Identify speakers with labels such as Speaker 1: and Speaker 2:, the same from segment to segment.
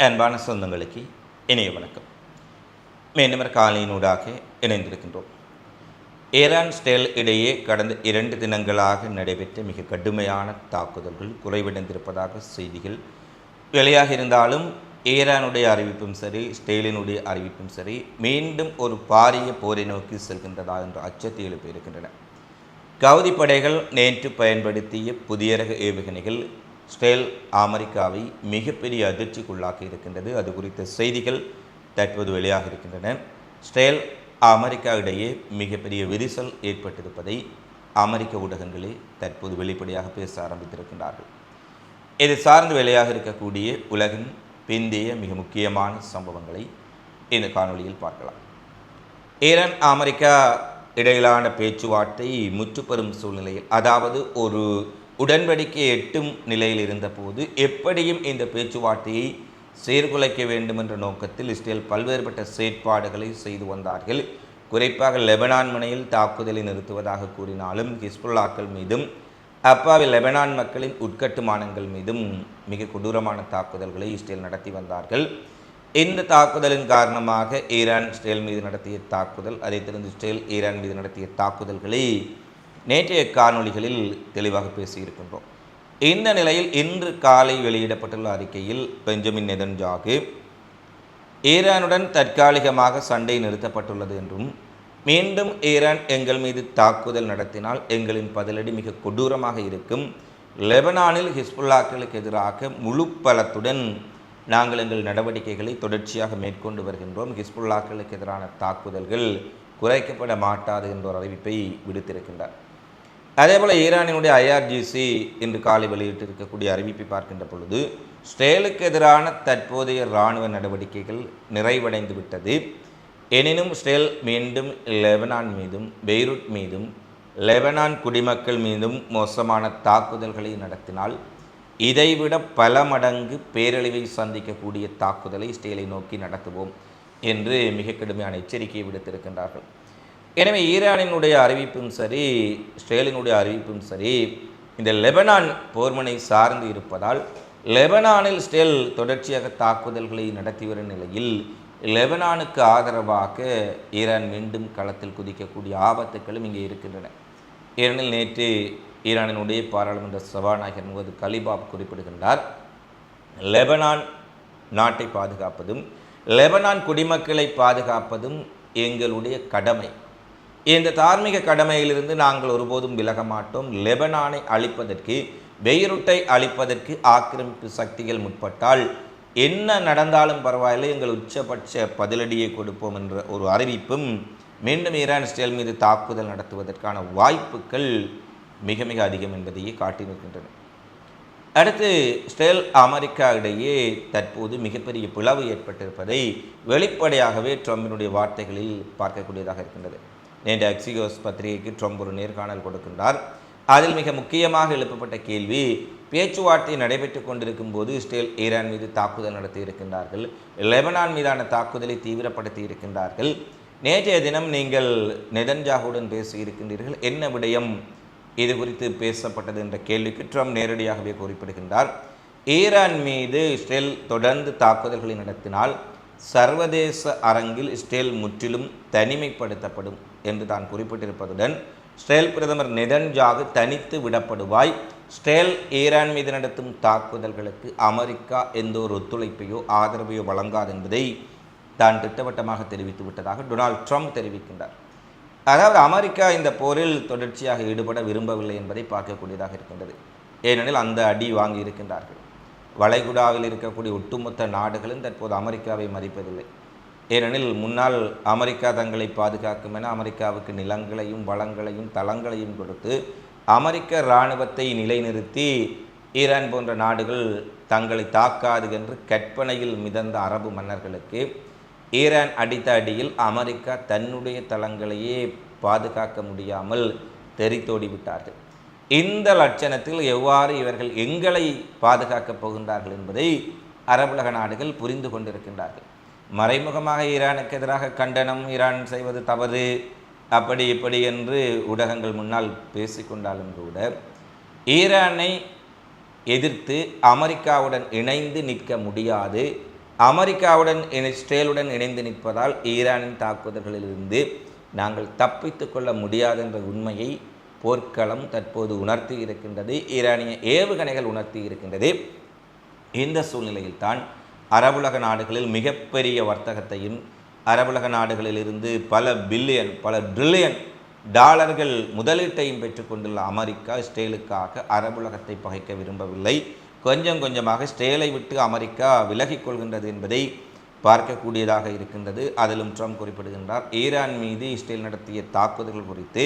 Speaker 1: அன்பான சொந்தங்களுக்கு இணைய வணக்கம். மீண்டும் காலையினூடாக இணைந்திருக்கின்றோம். ஈரான் இஸ்ரேல் இடையே கடந்த 2 தினங்களாக நடைபெற்ற மிக கடுமையான தாக்குதல்கள் குறைவடைந்திருப்பதாக செய்திகள் வெளியாக இருந்தாலும், ஈரானுடைய அறிவிப்பும் சரி, இஸ்ரேலினுடைய அறிவிப்பும் சரி, மீண்டும் ஒரு பாரிய போரை நோக்கி செல்கின்றதா என்ற அச்சத்தை எழுப்பியிருக்கின்றன. கவுதி படைகள் நேற்று பயன்படுத்திய புதிய ரக ஏவுகணைகள் இஸ்ரேல் அமெரிக்காவை மிகப்பெரிய அதிர்ச்சிக்குள்ளாக்கி இருக்கின்றது. அது குறித்த செய்திகள் தற்போது வெளியாக இருக்கின்றன. இஸ்ரேல் அமெரிக்கா இடையே மிகப்பெரிய விரிசல் ஏற்பட்டிருப்பதை அமெரிக்க ஊடகங்களே தற்போது வெளிப்படையாக பேச ஆரம்பித்திருக்கின்றார்கள். இது சார்ந்து வெளியாக இருக்கக்கூடிய உலகின் பிந்தைய மிக முக்கியமான சம்பவங்களை இந்த காணொலியில் பார்க்கலாம். ஈரான் அமெரிக்கா இடையிலான பேச்சுவார்த்தை முற்றுப்பெறும் சூழ்நிலையில், அதாவது ஒரு உடன்படிக்கை எட்டும் நிலையில் இருந்தபோது எப்படியும் இந்த பேச்சுவார்த்தையை சீர்குலைக்க வேண்டும் என்ற நோக்கத்தில் இஸ்ரேல் பல்வேறுபட்ட செயற்பாடுகளை செய்து வந்தார்கள். குறிப்பாக லெபனான் முனையில் தாக்குதலை நிறுத்துவதாக கூறினாலும், ஹிஸ்புல்லாக்கள் மீதும் அப்பாவி லெபனான் மக்களின் உட்கட்டுமானங்கள் மீதும் மிக கொடூரமான தாக்குதல்களை இஸ்ரேல் நடத்தி வந்தார்கள். இந்த தாக்குதலின் காரணமாக ஈரான் இஸ்ரேல் மீது நடத்திய தாக்குதல், அதைத் தொடர்ந்து இஸ்ரேல் ஈரான் மீது நடத்திய தாக்குதல்களை நேற்றைய காணொளிகளில் தெளிவாக பேசியிருக்கின்றோம். இந்த நிலையில் இன்று காலை வெளியிடப்பட்டுள்ள அறிக்கையில் பெஞ்சமின் நெதன்யாகு ஈரானுடன் தற்காலிகமாக சண்டை நிறுத்தப்பட்டுள்ளது என்றும், மீண்டும் ஈரான் எங்கள் மீது தாக்குதல் நடத்தினால் எங்களின் பதிலடி மிக கொடூரமாக இருக்கும், லெபனானில் ஹிஸ்புல்லாக்களுக்கு எதிராக முழு பலத்துடன் நாங்கள் எங்கள் நடவடிக்கைகளை தொடர்ச்சியாக மேற்கொண்டு வருகின்றோம், ஹிஸ்புல்லாக்களுக்கு எதிரான தாக்குதல்கள் குறைக்கப்பட மாட்டாது என்ற ஒரு அறிவிப்பை விடுத்திருக்கின்றார். அதேபோல் ஈரானினுடைய IRGC இன்று காலை வெளியிட்டிருக்கக்கூடிய அறிவிப்பை பார்க்கின்ற பொழுது, இஸ்ரேலுக்கு எதிரான தற்போதைய இராணுவ நடவடிக்கைகள் நிறைவடைந்து விட்டது. எனினும் இஸ்ரேல் மீண்டும் லெபனான் மீதும் பெய்ரூட் மீதும் லெபனான் குடிமக்கள் மீதும் மோசமான தாக்குதல்களை நடத்தினால் இதைவிட பல மடங்கு பேரழிவை சந்திக்கக்கூடிய தாக்குதலை இஸ்ரேலை நோக்கி நடத்துவோம் என்று மிக கடுமையான எச்சரிக்கையை விடுத்திருக்கின்றார்கள். எனவே ஈரானினுடைய அறிவிப்பும் சரி, இஸ்ரேலினுடைய அறிவிப்பும் சரி, இந்த லெபனான் போர்முனை சார்ந்து இருப்பதால் லெபனானில் இஸ்ரேல் தொடர்ச்சியாக தாக்குதல்களை நடத்தி வரும் நிலையில் லெபனானுக்கு ஆதரவாக ஈரான் மீண்டும் களத்தில் குதிக்கக்கூடிய ஆபத்துக்களும் இங்கே இருக்கின்றன. ஏனெனில் நேற்று ஈரானினுடைய பாராளுமன்ற சபாநாயகர் முகமது கலிபாப் குறிப்பிடுகின்றார், லெபனான் நாட்டை பாதுகாப்பதும் லெபனான் குடிமக்களை பாதுகாப்பதும் எங்களுடைய கடமை. இந்த தார்மீக கடமையிலிருந்து நாங்கள் ஒருபோதும் விலக மாட்டோம். லெபனானை அழிப்பதற்கு, பெய்ரூட்டை அழிப்பதற்கு ஆக்கிரமிப்பு சக்திகள் முற்பட்டால் என்ன நடந்தாலும் பரவாயில்லை, எங்கள் உச்சபட்ச பதிலடியை கொடுப்போம் என்ற ஒரு அறிவிப்பும் மீண்டும் ஈரான் இஸ்ரேல் மீது தாக்குதல் நடத்துவதற்கான வாய்ப்புகள் மிக மிக அதிகம் என்பதையே காட்டி நிற்கின்றன. அடுத்து, இஸ்ரேல் அமெரிக்கா இடையே தற்போது மிகப்பெரிய பிளவு ஏற்பட்டிருப்பதை வெளிப்படையாகவே ட்ரம்பினுடைய வார்த்தைகளில் பார்க்கக்கூடியதாக இருக்கின்றது. நேற்று அக்சியோஸ் பத்திரிகைக்கு ட்ரம்ப் ஒரு நேர்காணல் கொடுக்கின்றார். அதில் மிக முக்கியமாக எழுப்பப்பட்ட கேள்வி, பேச்சுவார்த்தை நடைபெற்று கொண்டிருக்கும் போது இஸ்ரேல் ஈரான் மீது தாக்குதல் நடத்தி இருக்கின்றார்கள், லெபனான் மீதான தாக்குதலை தீவிரப்படுத்தி இருக்கின்றார்கள். நேற்றைய தினம் நீங்கள் நெதன்யாகுவுடன் பேசியிருக்கின்றீர்கள், என்ன விடயம் இது குறித்து பேசப்பட்டது என்ற கேள்விக்கு ட்ரம்ப் நேரடியாகவே குறிப்பிடுகின்றார், ஈரான் மீது இஸ்ரேல் தொடர்ந்து தாக்குதல்களை நடத்தினால் சர்வதேச அரங்கில் இஸ்ரேல் முற்றிலும் தனிமைப்படுத்தப்படும் என்று தான் குறிப்பிட்டிருப்பதுடன், இஸ்ரேல் பிரதமர் நெதன்யாகு தனித்து விடப்படுவாய், இஸ்ரேல் ஈரான் மீது நடத்தும் தாக்குதல்களுக்கு அமெரிக்கா எந்த ஒரு ஒத்துழைப்பையோ ஆதரவையோ வழங்காது என்பதை தான் திட்டவட்டமாக தெரிவித்து விட்டதாக டொனால்ட் ட்ரம்ப் தெரிவிக்கின்றார். அதாவது அமெரிக்கா இந்த போரில் தொடர்ச்சியாக ஈடுபட விரும்பவில்லை என்பதை பார்க்கக்கூடியதாக இருக்கின்றது. ஏனெனில் அந்த அடி வாங்கி இருக்கின்றார்கள். வளைகுடாவில் இருக்கக்கூடிய ஒட்டுமொத்த நாடுகளும் தற்போது அமெரிக்காவை மதிப்பதில்லை. ஏனெனில் முன்னால் அமெரிக்கா தங்களை பாதுகாக்கும் என அமெரிக்காவுக்கு நிலங்களையும் வளங்களையும் தளங்களையும் கொடுத்து அமெரிக்க இராணுவத்தை நிலைநிறுத்தி ஈரான் போன்ற நாடுகள் தங்களை தாக்காது என்று கற்பனையில் மிதந்த அரபு மன்னர்களுக்கு ஈரான் அடித்த அடியில் அமெரிக்கா தன்னுடைய தளங்களையே பாதுகாக்க முடியாமல் தெரித்தோடி விட்டார்கள். இந்த லட்சணத்தில் எவ்வாறு இவர்கள் எங்களை பாதுகாக்கப் போகின்றார்கள் என்பதை அரபுலக நாடுகள் புரிந்து கொண்டிருக்கின்றார்கள். மறைமுகமாக ஈரானுக்கு எதிராக கண்டனம், ஈரான் செய்வது தவறு, அப்படி இப்படி என்று ஊடகங்கள் முன்னால் பேசிக்கொண்டாலும் கூட ஈரானை எதிர்த்து அமெரிக்காவுடன் இணைந்து நிற்க முடியாது. அமெரிக்காவுடன் இஸ்ரேலுடன் இணைந்து நிற்பதால் ஈரானின் தாக்குதல்களிலிருந்து நாங்கள் தப்பித்து கொள்ள முடியாது என்ற உண்மையை போர்க்களம் தற்போது உணர்த்தி இருக்கின்றது. ஈரானிய ஏவுகணைகள் உணர்த்தி இருக்கின்றது. இந்த சூழ்நிலையில்தான் அரபுலக நாடுகளில் மிகப்பெரிய வர்த்தகத்தையும் அரபுலக நாடுகளிலிருந்து பல பில்லியன் பல ட்ரில்லியன் டாலர்கள் முதலீட்டையும் பெற்றுக்கொண்டுள்ள அமெரிக்கா இஸ்ரேலுக்காக அரபுலகத்தை பகைக்க விரும்பவில்லை. கொஞ்சம் கொஞ்சமாக இஸ்ரேலை விட்டு அமெரிக்கா விலகிக் கொள்கின்றது என்பதை பார்க்கக்கூடியதாக இருக்கின்றது. அதிலும் ட்ரம்ப் குறிப்பிடுகின்றார், ஈரான் மீது இஸ்ரேல் நடத்திய தாக்குதல்கள் குறித்து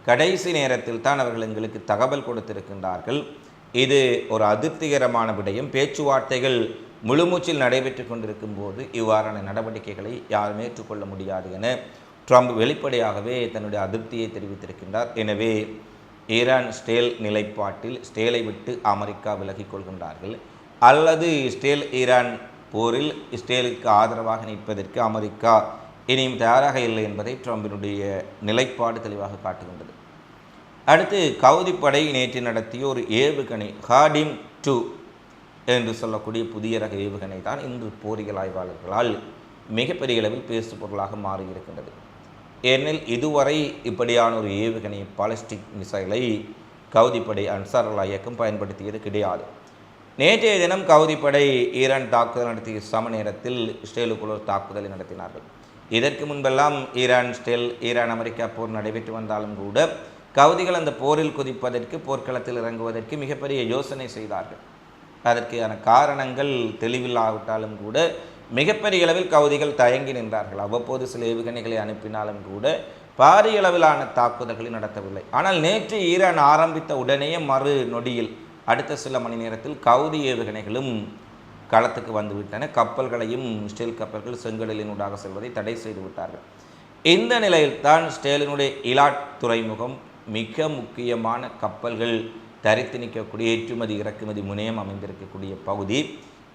Speaker 1: கடைசி நேரத்தில் தான் அவர்கள் எங்களுக்கு தகவல் கொடுத்திருக்கின்றார்கள். இது ஒரு அதிருப்திகரமான விடயம். பேச்சுவார்த்தைகள் முழுமூச்சில் நடைபெற்று கொண்டிருக்கும் போது இவ்வாறான நடவடிக்கைகளை யாரும் ஏற்றுக்கொள்ள முடியாது என ட்ரம்ப் வெளிப்படையாகவே தன்னுடைய அதிருப்தியை தெரிவித்திருக்கின்றார். எனவே ஈரான் இஸ்ரேல் நிலைப்பாட்டில் இஸ்ரேலை விட்டு அமெரிக்கா விலகிக் கொள்கின்றார்கள் அல்லது இஸ்ரேல் ஈரான் போரில் இஸ்ரேலுக்கு ஆதரவாக நிற்பதற்கு அமெரிக்கா இனியும் தயாராக இல்லை என்பதை ட்ரம்பினுடைய நிலைப்பாடு தெளிவாக காட்டுகின்றது. அடுத்து கவுதிப்படை நேற்று நடத்திய ஒரு ஏவுகணை ஹாடிம் 2 என்று சொல்லக்கூடிய புதிய ரக ஏவுகணை தான் இன்று போரியல் ஆய்வாளர்களால் மிகப்பெரிய அளவில் பேசு பொருளாக மாறியிருக்கின்றது. ஏனெனில் இதுவரை இப்படியான ஒரு ஏவுகணை பாலிஸ்டிக் மிசைலை கவுதிப்படை அன்சார் அல்லா இயக்கம் பயன்படுத்தியது கிடையாது. நேற்றைய தினம் கவுதிப்படை ஈரான் தாக்குதல் நடத்திய சம நேரத்தில் இஸ்ரேலுக்குள் ஒரு தாக்குதலை நடத்தினார்கள். இதற்கு முன்பெல்லாம் ஈரான் அமெரிக்கா போர் நடைபெற்று வந்தாலும் கூட கவுதிகள் அந்த போரில் குதிப்பதற்கு போர்க்களத்தில் இறங்குவதற்கு மிகப்பெரிய யோசனை செய்தார்கள். அதற்கான காரணங்கள் தெளிவில்லாவிட்டாலும் கூட மிகப்பெரிய அளவில் கவுதிகள் தயங்கி நின்றார்கள். அவ்வப்போது சில ஏவுகணைகளை அனுப்பினாலும் கூட பாரிய அளவிலான தாக்குதல்களை நடத்தவில்லை. ஆனால் நேற்று ஈரான் ஆரம்பித்த உடனேயே மறு நொடியில் அடுத்த சில மணி நேரத்தில் கவுதி ஏவுகணைகளும் களத்துக்கு வந்துவிட்டன. கப்பல்களையும் இஸ்ரேல் கப்பல்கள் செங்கடலினூடாக செல்வதை தடை செய்து விட்டார்கள். இந்த நிலையில்தான் இஸ்ரேலினுடைய இலாட் துறைமுகம் மிக முக்கியமான கப்பல்கள் தரித்து நிற்கக்கூடிய ஏற்றுமதி இறக்குமதி முனையம் அமைந்திருக்கக்கூடிய பகுதி.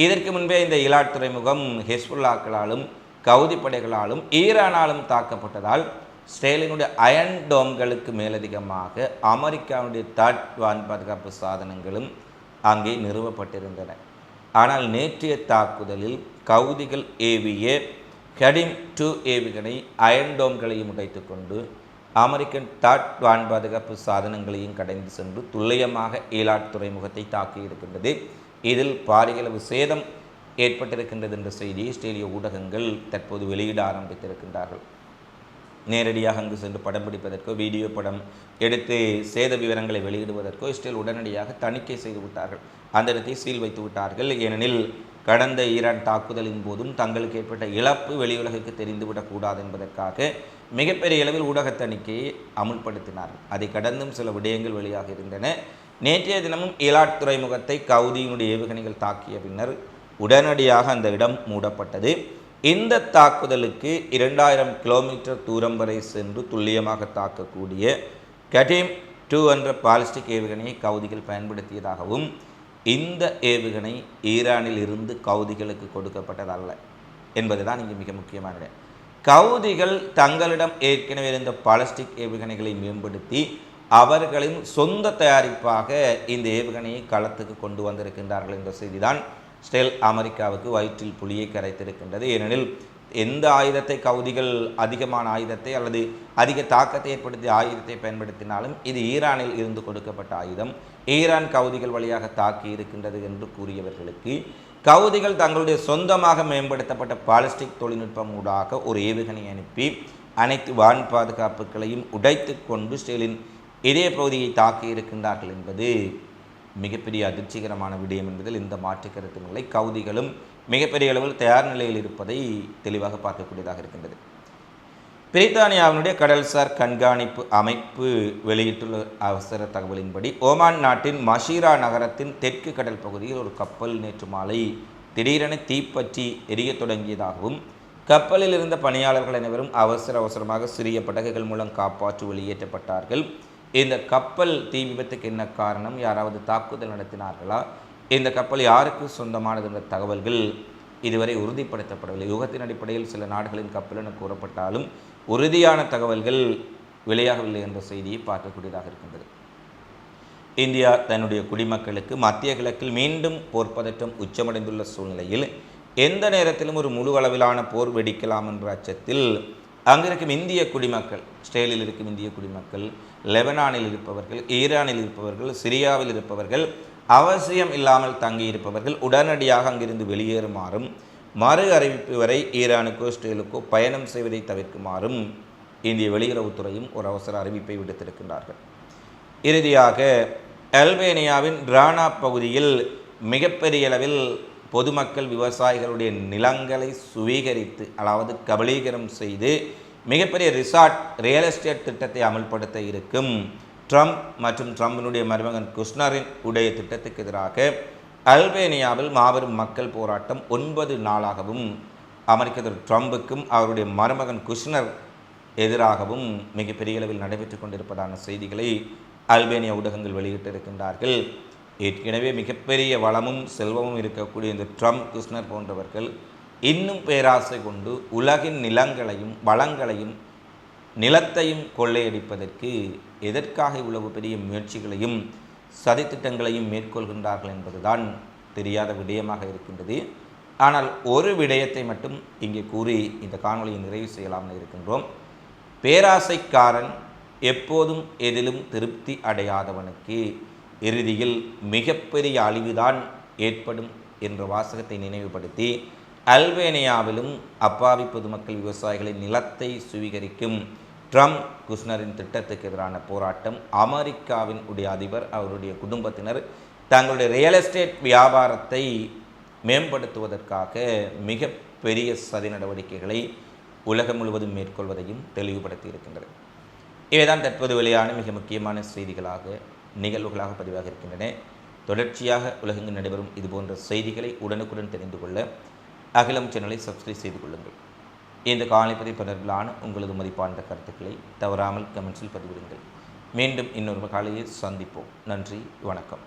Speaker 1: இதற்கு முன்பே இந்த இலாட் துறைமுகம் ஹெஸ்புல்லாக்களாலும் கவுதி படைகளாலும் ஈரானாலும் தாக்கப்பட்டதால் இஸ்ரேலினுடைய அயன் டோம்களுக்கு மேலதிகமாக அமெரிக்காவுடைய தாட் வான் பாதுகாப்பு சாதனங்களும் அங்கே நிறுவப்பட்டிருந்தன. ஆனால் நேற்றைய தாக்குதலில் கவுதிகள் ஏவிய ஹாடிம் 2 ஏவுகணை அயன் டோம்களையும் உடைத்து கொண்டு அமெரிக்கன் தாட் வான் பாதுகாப்பு சாதனங்களையும் கடைந்து சென்று துல்லியமாக ஈலாட் துறைமுகத்தை தாக்கியிருக்கின்றது. இதில் பாரியளவு சேதம் ஏற்பட்டிருக்கின்றது என்ற செய்தியை இஸ்ரேலிய ஊடகங்கள் தற்போது வெளியிட ஆரம்பித்திருக்கின்றார்கள். நேரடியாக அங்கு சென்று படம் பிடிப்பதற்கோ வீடியோ படம் எடுத்து சேத விவரங்களை வெளியிடுவதற்கோ இஸ்ரேல் உடனடியாக தணிக்கை செய்து விட்டார்கள். அந்த இடத்தை சீல் வைத்து விட்டார்கள். ஏனெனில் கடந்த ஈரான் தாக்குதலின் போதும் தங்களுக்கு ஏற்பட்ட இழப்பு வெளியுலகுக்கு தெரிந்துவிடக்கூடாது என்பதற்காக மிகப்பெரிய அளவில் ஊடக தணிக்கையை அமுல்படுத்தினார்கள். அதை கடந்தும் சில விடயங்கள் வெளியாக இருந்தன. நேற்றைய தினமும் ஈலாட் துறைமுகத்தை கவுதியினுடைய ஏவுகணைகள் தாக்கிய பின்னர் உடனடியாக அந்த இடம் மூடப்பட்டது. இந்த தாக்குதலுக்கு 2000 கிலோமீட்டர் தூரம் வரை சென்று துல்லியமாக தாக்கக்கூடிய ஹாடிம் 2 என்ற பாலிஸ்டிக் ஏவுகணையை கவுதிகள் பயன்படுத்தியதாகவும் இந்த ஏவுகணை ஈரானில் இருந்து கவுதிகளுக்கு கொடுக்கப்பட்டதல்ல என்பதுதான் இங்கே மிக முக்கியமானது. கவுதிகள் தங்களிடம் ஏற்கனவே இருந்த பாலிஸ்டிக் ஏவுகணைகளை மேம்படுத்தி அவர்களின் சொந்த தயாரிப்பாக இந்த ஏவுகணையை களத்துக்கு கொண்டு வந்திருக்கின்றார்கள் என்ற செய்திதான் இஸ்ரேல் அமெரிக்காவுக்கு வயிற்றில் புலியை கரைத்திருக்கின்றது. ஏனெனில் எந்த ஆயுதத்தை கவுதிகள் அதிகமான ஆயுதத்தை அல்லது அதிக தாக்கத்தை ஏற்படுத்திய ஆயுதத்தை பயன்படுத்தினாலும் இது ஈரானில் இருந்து கொடுக்கப்பட்ட ஆயுதம், ஈரான் கவுதிகள் வழியாக தாக்கி இருக்கின்றது என்று கூறியவர்களுக்கு கவுதிகள் தங்களுடைய சொந்தமாக மேம்படுத்தப்பட்ட பாலிஸ்டிக் தொழில்நுட்பம் ஊடாக ஒரு ஏவுகணை அனுப்பி அனைத்து வான் பாதுகாப்புகளையும் உடைத்து கொண்டு இஸ்ரேலின் இதே பகுதியை தாக்கி இருக்கின்றார்கள் என்பது மிகப்பெரிய அதிர்ச்சிகரமான விடயம் என்பதில் இந்த மாற்று கருத்துக்களை கவுதிகளும் மிகப்பெரிய அளவில் தயார் நிலையில் இருப்பதை தெளிவாக பார்க்கக்கூடியதாக இருக்கின்றது. பிரித்தானியாவினுடைய கடல்சார் கண்காணிப்பு அமைப்பு வெளியிட்டுள்ள அவசர தகவலின்படி ஓமான் நாட்டின் மஷீரா நகரத்தின் தெற்கு கடல் பகுதியில் ஒரு கப்பல் நேற்று மாலை திடீரென தீப்பற்றி எரிய தொடங்கியதாகவும் கப்பலில் இருந்த பணியாளர்கள் அனைவரும் அவசரமாக சிறிய படகுகள் மூலம் காப்பாற்றி வெளியேற்றப்பட்டார்கள். இந்த கப்பல் தீ விபத்துக்கு என்ன காரணம், யாராவது தாக்குதல் நடத்தினார்களா, இந்த கப்பல் யாருக்கு சொந்தமானது என்ற தகவல்கள் இதுவரை உறுதிப்படுத்தப்படவில்லை. யுகத்தின் அடிப்படையில் சில நாடுகளின் கப்பல் என கூறப்பட்டாலும் உறுதியான தகவல்கள் வெளியாகவில்லை என்ற செய்தியை பார்க்கக்கூடியதாக இருக்கின்றது. இந்தியா தன்னுடைய குடிமக்களுக்கு மத்திய கிழக்கில் மீண்டும் போர்ப்பதற்றம் உச்சமடைந்துள்ள சூழ்நிலையில் எந்த நேரத்திலும் ஒரு முழு அளவிலான போர் வெடிக்கலாம் என்ற அச்சத்தில் அங்கிருக்கும் இந்திய குடிமக்கள், இஸ்ரேலில் இருக்கும் இந்திய குடிமக்கள், லெபனானில் இருப்பவர்கள், ஈரானில் இருப்பவர்கள், சிரியாவில் இருப்பவர்கள், அவசியம் இல்லாமல் தங்கியிருப்பவர்கள் உடனடியாக அங்கிருந்து வெளியேறுமாறும், மறு அறிவிப்பு வரை ஈரானுக்கோ இஸ்ரேலுக்கோ பயணம் செய்வதை தவிர்க்குமாறும் இந்திய வெளியுறவுத்துறையும் ஒரு அவசர அறிவிப்பை விடுத்திருக்கின்றார்கள். இறுதியாக அல்பேனியாவின் ரானா பகுதியில் மிகப்பெரிய அளவில் பொதுமக்கள் விவசாயிகளுடைய நிலங்களை சுவீகரித்து, அதாவது கபலீகரம் செய்து மிகப்பெரிய ரியல் எஸ்டேட் திட்டத்தை அமல்படுத்த இருக்கும் ட்ரம்ப் மற்றும் ட்ரம்பினுடைய மருமகன் குஷ்னரின் உடைய திட்டத்துக்கு எதிராக அல்பேனியாவில் மாபெரும் மக்கள் போராட்டம் 9 நாளாகவும் அமெரிக்க அதிபர் ட்ரம்புக்கும் அவருடைய மருமகன் குஷ்னர் எதிராகவும் மிகப்பெரிய அளவில் நடைபெற்று கொண்டிருப்பதான செய்திகளை அல்பேனியா ஊடகங்கள் வெளியிட்டிருக்கின்றார்கள். ஏற்கனவே மிகப்பெரிய வளமும் செல்வமும் இருக்கக்கூடிய இந்த ட்ரம்ப், குஷ்னர் போன்றவர்கள் இன்னும் பேராசை கொண்டு உலகின் நிலங்களையும் வளங்களையும் நிலத்தையும் கொள்ளையடிப்பதற்கு எதற்காக இவ்வளவு பெரிய முயற்சிகளையும் சதித்திட்டங்களையும் மேற்கொள்கின்றார்கள் என்பதுதான் தெரியாத விடயமாக இருக்கின்றது. ஆனால் ஒரு விடயத்தை மட்டும் இங்கே கூறி இந்த காணொலியை நிறைவு செய்யலாம்னு இருக்கின்றோம். பேராசைக்காரன் எப்போதும் எதிலும் திருப்தி அடையாதவனுக்கு இறுதியில் மிகப்பெரிய அழிவுதான் ஏற்படும் என்ற வாசகத்தை நினைவுபடுத்தி அல்பேனியாவிலும் அப்பாவி பொதுமக்கள் விவசாயிகளின் நிலத்தை சுவீகரிக்கும் ட்ரம்ப் குஷ்னரின் திட்டத்துக்கு எதிரான போராட்டம், அமெரிக்காவின் உடைய அதிபர் அவருடைய குடும்பத்தினர் தங்களுடைய ரியல் எஸ்டேட் வியாபாரத்தை மேம்படுத்துவதற்காக மிகப்பெரிய சதி நடவடிக்கைகளை உலகம் முழுவதும் மேற்கொள்வதையும் தெளிவுபடுத்தி இருக்கின்றது. இவைதான் தற்போது வெளியான மிக முக்கியமான செய்திகளாக, நிகழ்வுகளாக பதிவாக இருக்கின்றன. தொடர்ச்சியாக உலகெங்கு நடைபெறும் இதுபோன்ற செய்திகளை உடனுக்குடன் தெரிந்து கொள்ள அகிலம் சேனலை சப்ஸ்கிரைப் செய்து கொள்ளுங்கள். இந்த காணொளி தொடர்பிலான உங்களது மதிப்பான கருத்துக்களை தவறாமல் கமெண்ட்ஸில் பதிவிடுங்கள். மீண்டும் இன்னொரு காலையில் சந்திப்போம். நன்றி, வணக்கம்.